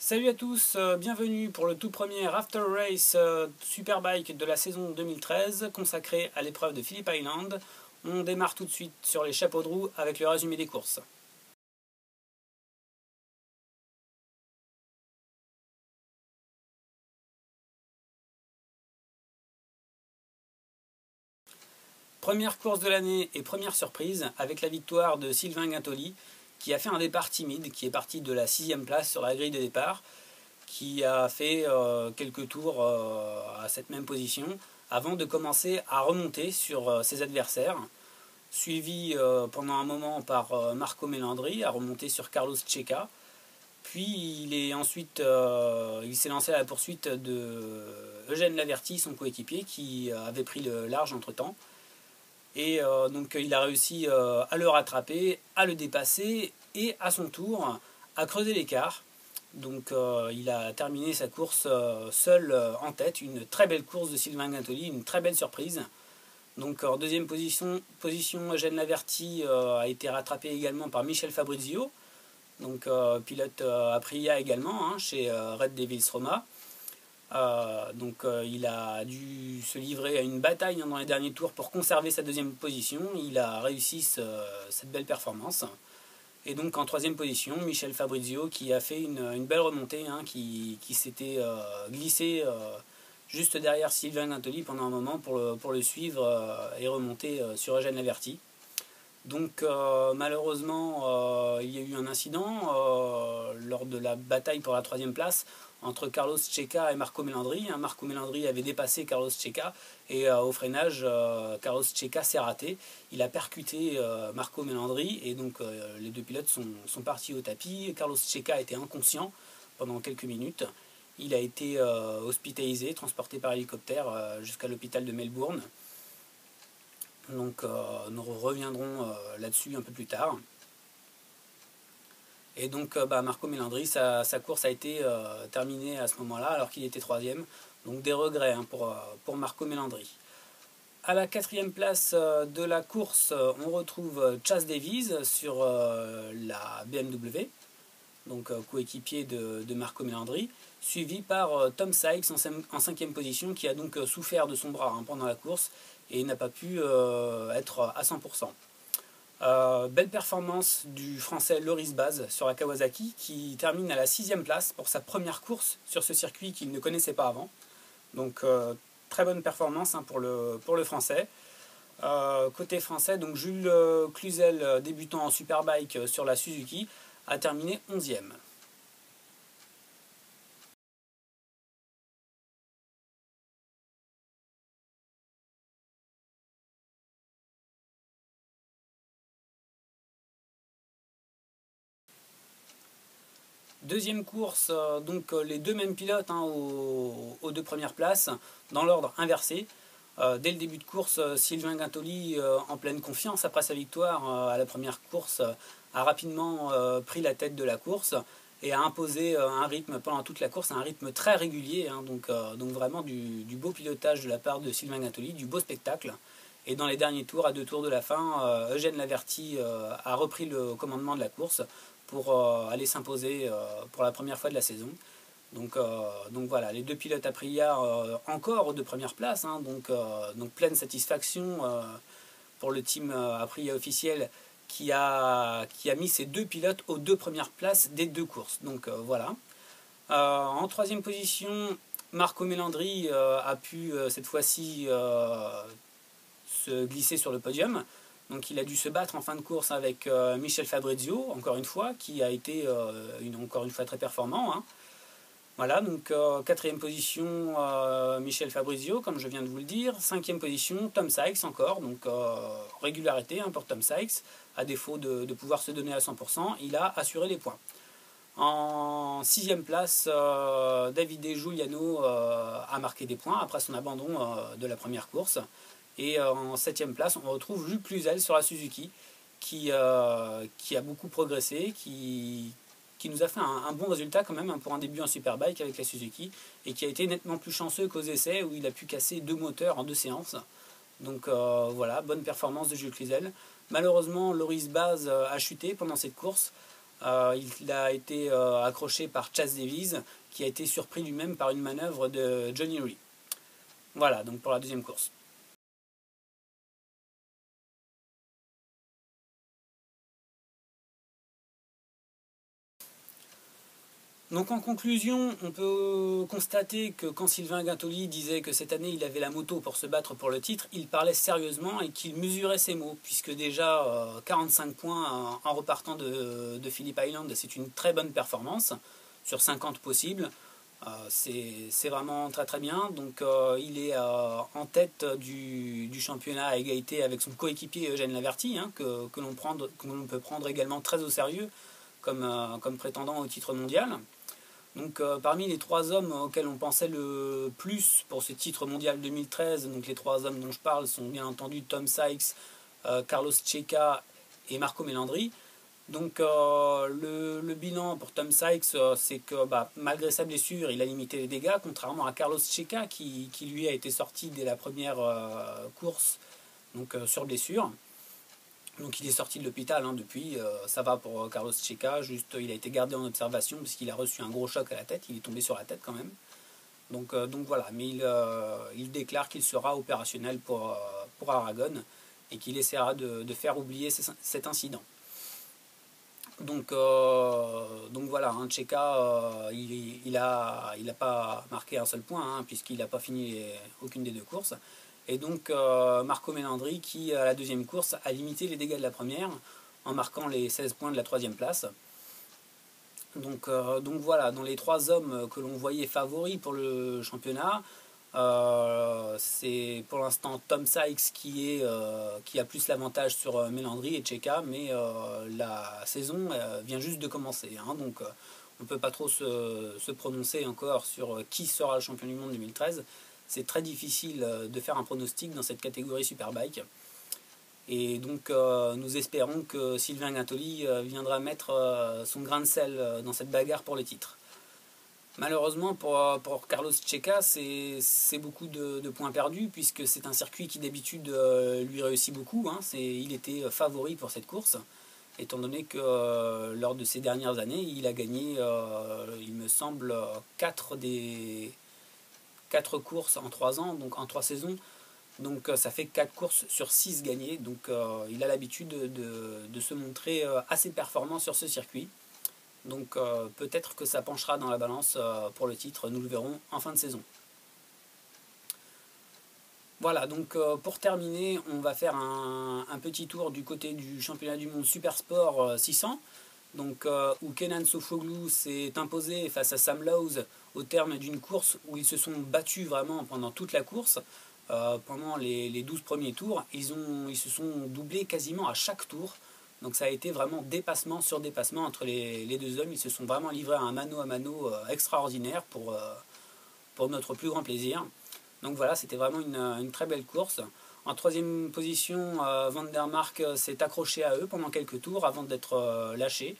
Salut à tous, bienvenue pour le tout premier After Race Superbike de la saison 2013 consacré à l'épreuve de Phillip Island. On démarre tout de suite sur les chapeaux de roue avec le résumé des courses. Première course de l'année et première surprise avec la victoire de Sylvain Guintoli qui a fait un départ timide, qui est parti de la 6e place sur la grille de départ, qui a fait quelques tours à cette même position avant de commencer à remonter sur ses adversaires, suivi pendant un moment par Marco Melandri, à remonter sur Carlos Checa. Puis il s'est lancé à la poursuite de Eugène Laverty, son coéquipier, qui avait pris le large entre temps. Et donc il a réussi à le rattraper, à le dépasser et à son tour à creuser l'écart. Donc il a terminé sa course seul en tête. Une très belle course de Sylvain Guintoli, une très belle surprise. Donc en deuxième position Eugène Laverty a été rattrapé également par Michel Fabrizio, donc pilote Aprilia également, hein, chez Red Devils Roma. Il a dû se livrer à une bataille dans les derniers tours pour conserver sa deuxième position. Il a réussi cette belle performance. Et donc en troisième position, Michel Fabrizio qui a fait une belle remontée, hein, qui s'était glissé juste derrière Sylvain Guintoli pendant un moment pour le suivre et remonter sur Eugène Laverty. Donc malheureusement il y a eu un incident lors de la bataille pour la troisième place entre Carlos Checa et Marco Melandri. Marco Melandri avait dépassé Carlos Checa et au freinage, Carlos Checa s'est raté. Il a percuté Marco Melandri et donc les deux pilotes sont partis au tapis. Carlos Checa était inconscient pendant quelques minutes. Il a été hospitalisé, transporté par hélicoptère jusqu'à l'hôpital de Melbourne. Donc nous reviendrons là-dessus un peu plus tard. Et donc Marco Melandri, sa course a été terminée à ce moment-là alors qu'il était troisième. Donc des regrets, hein, pour Marco Melandri. À la 4e place de la course, on retrouve Chas Davies sur la BMW, donc coéquipier de Marco Melandri, suivi par Tom Sykes en 5e position, qui a donc souffert de son bras, hein, pendant la course et n'a pas pu être à 100%. Belle performance du français Loris Baz sur la Kawasaki, qui termine à la 6e place pour sa première course sur ce circuit qu'il ne connaissait pas avant. Donc très bonne performance, hein, pour le français. Côté français, donc Jules Cluzel, débutant en Superbike sur la Suzuki, a terminé 11e. Deuxième course, les deux mêmes pilotes, hein, aux deux premières places, dans l'ordre inversé. Dès le début de course, Sylvain Guintoli, en pleine confiance après sa victoire à la première course, a rapidement pris la tête de la course et a imposé un rythme pendant toute la course, un rythme très régulier, hein, donc vraiment du beau pilotage de la part de Sylvain Guintoli, du beau spectacle. Et dans les derniers tours, à 2 tours de la fin, Eugène Laverty a repris le commandement de la course pour aller s'imposer pour la première fois de la saison. Donc voilà, les deux pilotes Aprilia encore aux deux premières places, hein, donc pleine satisfaction pour le team Aprilia officiel qui a mis ses deux pilotes aux deux premières places des deux courses. Donc voilà. En troisième position, Marco Melandri a pu cette fois-ci se glisser sur le podium. Donc il a dû se battre en fin de course avec Michel Fabrizio, encore une fois, qui a été encore une fois très performant, hein. Voilà, donc 4e position Michel Fabrizio, comme je viens de vous le dire. 5e position Tom Sykes encore, donc régularité, hein, pour Tom Sykes. À défaut de pouvoir se donner à 100%, il a assuré les points. En 6e place, Davide Giuliano a marqué des points après son abandon de la première course. Et en 7e place, on retrouve Jules Cluzel sur la Suzuki, qui a beaucoup progressé, qui nous a fait un bon résultat quand même, hein, pour un début en Superbike avec la Suzuki, et qui a été nettement plus chanceux qu'aux essais où il a pu casser 2 moteurs en 2 séances. Donc voilà, bonne performance de Jules Cluzel. Malheureusement, Loris Baz a chuté pendant cette course. Il a été accroché par Chaz Davies, qui a été surpris lui-même par une manœuvre de Johnny Rea. Voilà, donc pour la deuxième course. Donc en conclusion, on peut constater que quand Sylvain Guintoli disait que cette année il avait la moto pour se battre pour le titre, il parlait sérieusement et qu'il mesurait ses mots, puisque déjà 45 points en repartant de Phillip Island, c'est une très bonne performance, sur 50 possibles. C'est vraiment très très bien. Donc il est en tête du championnat à égalité avec son coéquipier Eugène Laverty, hein, que l'on peut prendre également très au sérieux comme prétendant au titre mondial. Donc parmi les trois hommes auxquels on pensait le plus pour ce titre mondial 2013, donc les trois hommes dont je parle sont bien entendu Tom Sykes, Carlos Checa et Marco Melandri. Donc le bilan pour Tom Sykes, c'est que malgré sa blessure, il a limité les dégâts, contrairement à Carlos Checa qui lui a été sorti dès la première course donc, sur blessure. Donc il est sorti de l'hôpital depuis, ça va pour Carlos Checa, juste il a été gardé en observation parce qu'il a reçu un gros choc à la tête, il est tombé sur la tête quand même. Donc voilà, mais il déclare qu'il sera opérationnel pour Aragon et qu'il essaiera de faire oublier cet incident. Donc voilà, hein, Checa, il a pas marqué un seul point, hein, puisqu'il n'a pas fini aucune des deux courses. Et donc Marco Melandri qui, à la deuxième course, a limité les dégâts de la première en marquant les 16 points de la troisième place. Donc voilà, dans les trois hommes que l'on voyait favoris pour le championnat, c'est pour l'instant Tom Sykes qui a plus l'avantage sur Melandri et Checa, mais la saison vient juste de commencer, hein, donc on ne peut pas trop se prononcer encore sur qui sera le champion du monde 2013. C'est très difficile de faire un pronostic dans cette catégorie Superbike. Et donc nous espérons que Sylvain Guintoli viendra mettre son grain de sel dans cette bagarre pour le titre. Malheureusement pour Carlos Checa, c'est beaucoup de points perdus, puisque c'est un circuit qui d'habitude lui réussit beaucoup, hein. Il était favori pour cette course, étant donné que lors de ces dernières années, il a gagné, il me semble, 4 courses en 3 ans, donc en 3 saisons. Donc ça fait 4 courses sur 6 gagnées, donc il a l'habitude de se montrer assez performant sur ce circuit. Donc peut-être que ça penchera dans la balance pour le titre, nous le verrons en fin de saison. Voilà, donc pour terminer, on va faire un petit tour du côté du championnat du monde Supersport 600, donc, où Kenan Sofuoglu s'est imposé face à Sam Lowes au terme d'une course où ils se sont battus vraiment pendant toute la course. Pendant les 12 premiers tours, ils se sont doublés quasiment à chaque tour. Donc ça a été vraiment dépassement sur dépassement entre les deux hommes. Ils se sont vraiment livrés à un mano à mano extraordinaire pour notre plus grand plaisir. Donc voilà, c'était vraiment une très belle course. En troisième position, Van der Mark s'est accroché à eux pendant quelques tours avant d'être lâché.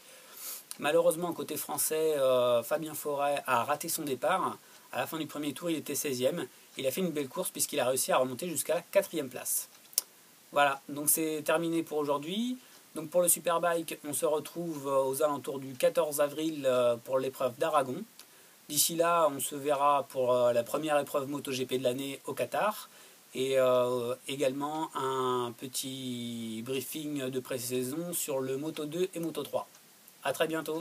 Malheureusement, côté français, Fabien Foret a raté son départ. À la fin du premier tour, il était 16e. Il a fait une belle course puisqu'il a réussi à remonter jusqu'à la 4e place. Voilà, donc c'est terminé pour aujourd'hui. Donc pour le Superbike, on se retrouve aux alentours du 14 avril pour l'épreuve d'Aragon. D'ici là, on se verra pour la première épreuve MotoGP de l'année au Qatar. Et également un petit briefing de pré-saison sur le Moto2 et Moto3. A très bientôt.